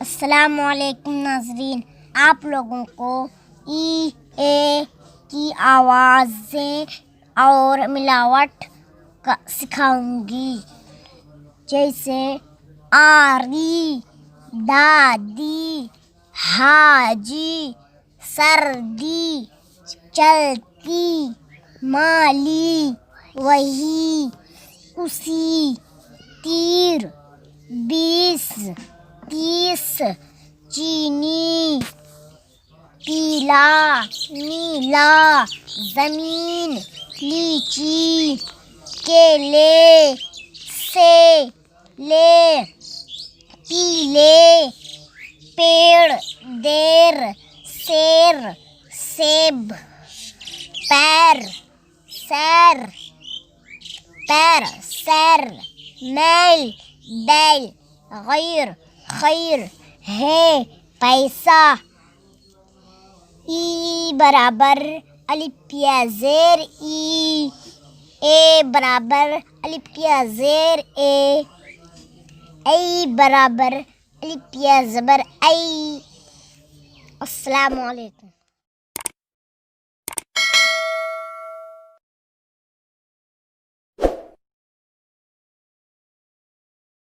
अस्सलामुअलैकुम नाज़रीन, आप लोगों को ई ए की आवाज़ें और मिलावट का सिखाऊंगी, जैसे आरी, दादी, हाजी, सर्दी, चलती, माली, वही, उसी, तीर, 20, 30, चीनी, पीला, नीला, जमीन, लीची, केले, ले, पीले, पेड़, देर, शेर, सेब, पैर, सैर, मैल, बैल, गैर, खैर, है, पैसा। ई बराबर अलिफ या ज़ेर ई, ए बराबर अलिफ या ज़ेर ए, ऐ बराबर अलिफ या ज़बर ऐ। अस्सलामु अलैकुम।